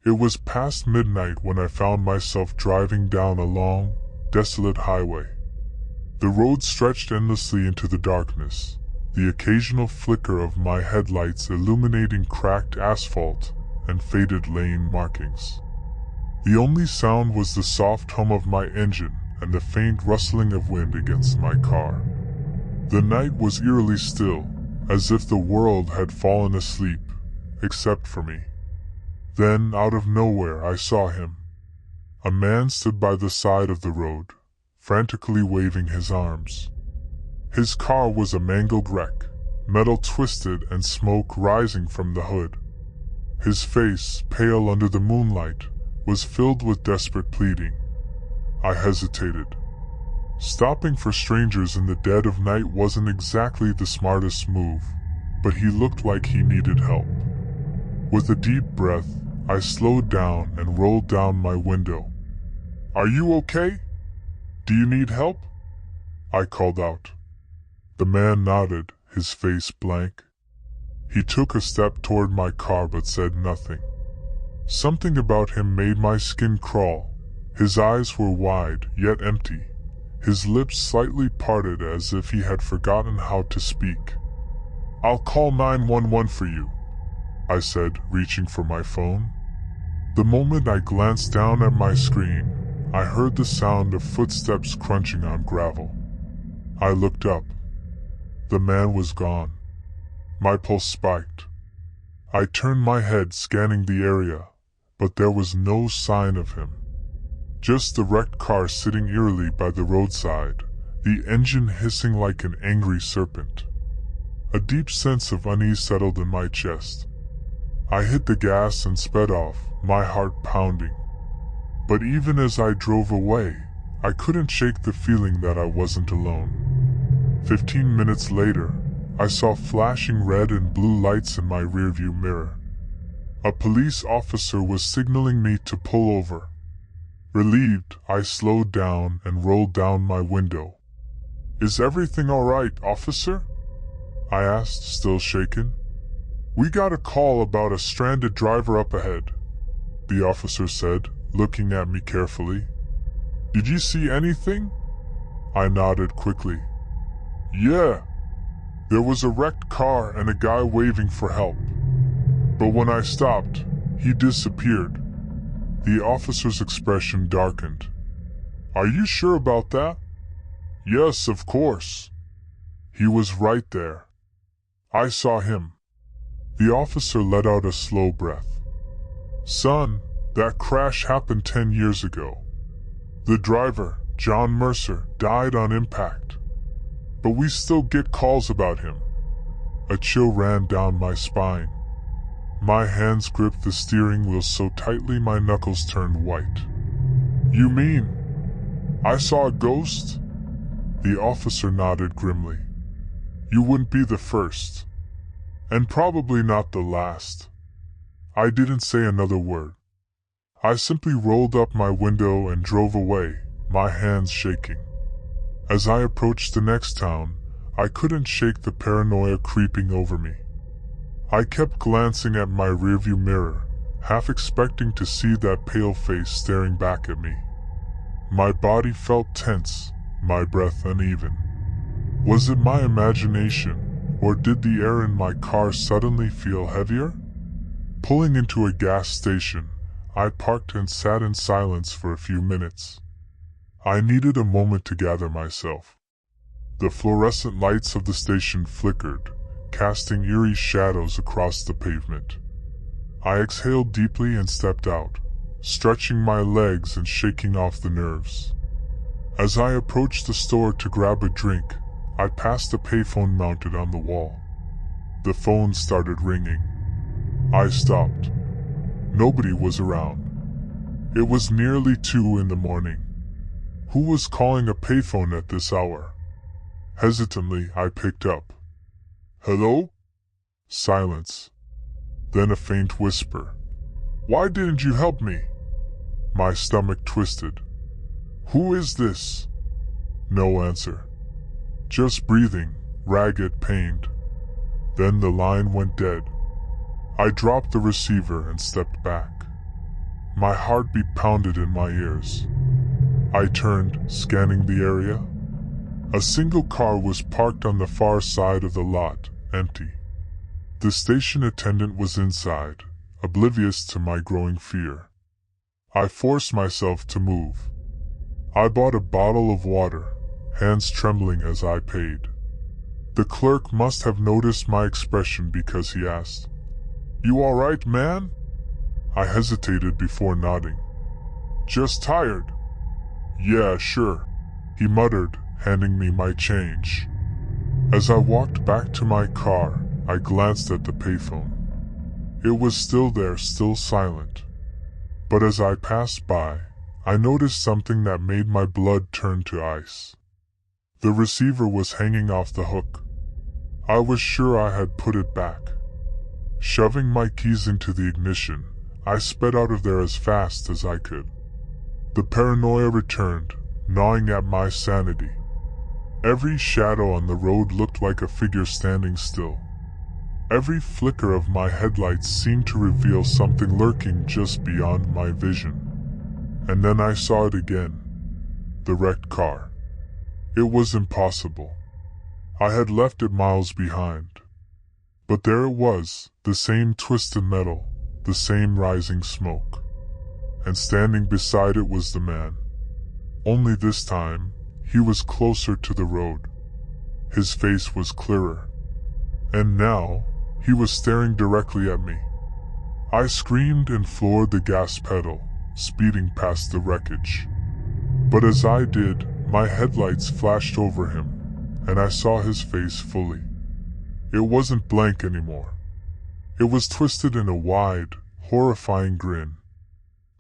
It was past midnight when I found myself driving down a long, desolate highway. The road stretched endlessly into the darkness, the occasional flicker of my headlights illuminating cracked asphalt and faded lane markings. The only sound was the soft hum of my engine and the faint rustling of wind against my car. The night was eerily still, as if the world had fallen asleep, except for me. Then, out of nowhere, I saw him. A man stood by the side of the road, frantically waving his arms. His car was a mangled wreck, metal twisted and smoke rising from the hood. His face, pale under the moonlight, was filled with desperate pleading. I hesitated. Stopping for strangers in the dead of night wasn't exactly the smartest move, but he looked like he needed help. With a deep breath, I slowed down and rolled down my window. "Are you okay? Do you need help?" I called out. The man nodded, his face blank. He took a step toward my car but said nothing. Something about him made my skin crawl. His eyes were wide, yet empty. His lips slightly parted as if he had forgotten how to speak. "I'll call 911 for you," I said, reaching for my phone. The moment I glanced down at my screen, I heard the sound of footsteps crunching on gravel. I looked up. The man was gone. My pulse spiked. I turned my head, scanning the area, but there was no sign of him. Just the wrecked car sitting eerily by the roadside, the engine hissing like an angry serpent. A deep sense of unease settled in my chest. I hit the gas and sped off, my heart pounding. But even as I drove away, I couldn't shake the feeling that I wasn't alone. 15 minutes later, I saw flashing red and blue lights in my rearview mirror. A police officer was signaling me to pull over. Relieved, I slowed down and rolled down my window. "Is everything all right, officer?" I asked, still shaken. "We got a call about a stranded driver up ahead," the officer said, looking at me carefully. "Did you see anything?" I nodded quickly. "Yeah. There was a wrecked car and a guy waving for help. But when I stopped, he disappeared." The officer's expression darkened. "Are you sure about that?" "Yes, of course. He was right there. I saw him." The officer let out a slow breath. "Son, that crash happened 10 years ago. The driver, John Mercer, died on impact. But we still get calls about him." A chill ran down my spine. My hands gripped the steering wheel so tightly my knuckles turned white. "You mean I saw a ghost?" The officer nodded grimly. "You wouldn't be the first. And probably not the last." I didn't say another word. I simply rolled up my window and drove away, my hands shaking. As I approached the next town, I couldn't shake the paranoia creeping over me. I kept glancing at my rearview mirror, half expecting to see that pale face staring back at me. My body felt tense, my breath uneven. Was it my imagination, or did the air in my car suddenly feel heavier? Pulling into a gas station, I parked and sat in silence for a few minutes. I needed a moment to gather myself. The fluorescent lights of the station flickered, casting eerie shadows across the pavement. I exhaled deeply and stepped out, stretching my legs and shaking off the nerves. As I approached the store to grab a drink, I passed a payphone mounted on the wall. The phone started ringing. I stopped. Nobody was around. It was nearly 2 in the morning. Who was calling a payphone at this hour? Hesitantly, I picked up. "Hello?" Silence. Then a faint whisper. "Why didn't you help me?" My stomach twisted. "Who is this?" No answer. Just breathing, ragged, pained. Then the line went dead. I dropped the receiver and stepped back. My heartbeat pounded in my ears. I turned, scanning the area. A single car was parked on the far side of the lot, empty. The station attendant was inside, oblivious to my growing fear. I forced myself to move. I bought a bottle of water, hands trembling as I paid. The clerk must have noticed my expression because he asked, "You all right, man?" I hesitated before nodding. "Just tired." "Yeah, sure," he muttered, handing me my change. As I walked back to my car, I glanced at the payphone. It was still there, still silent. But as I passed by, I noticed something that made my blood turn to ice. The receiver was hanging off the hook. I was sure I had put it back. Shoving my keys into the ignition, I sped out of there as fast as I could. The paranoia returned, gnawing at my sanity. Every shadow on the road looked like a figure standing still. Every flicker of my headlights seemed to reveal something lurking just beyond my vision. And then I saw it again. The wrecked car. It was impossible. I had left it miles behind. But there it was, the same twisted metal, the same rising smoke. And standing beside it was the man. Only this time, he was closer to the road. His face was clearer. And now, he was staring directly at me. I screamed and floored the gas pedal, speeding past the wreckage. But as I did, my headlights flashed over him, and I saw his face fully. It wasn't blank anymore. It was twisted in a wide, horrifying grin.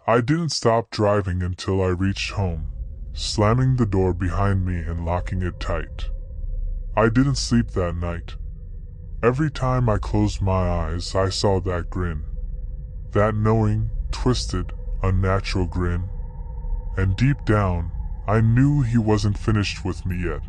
I didn't stop driving until I reached home, slamming the door behind me and locking it tight. I didn't sleep that night. Every time I closed my eyes, I saw that grin. That knowing, twisted, unnatural grin. And deep down, I knew he wasn't finished with me yet.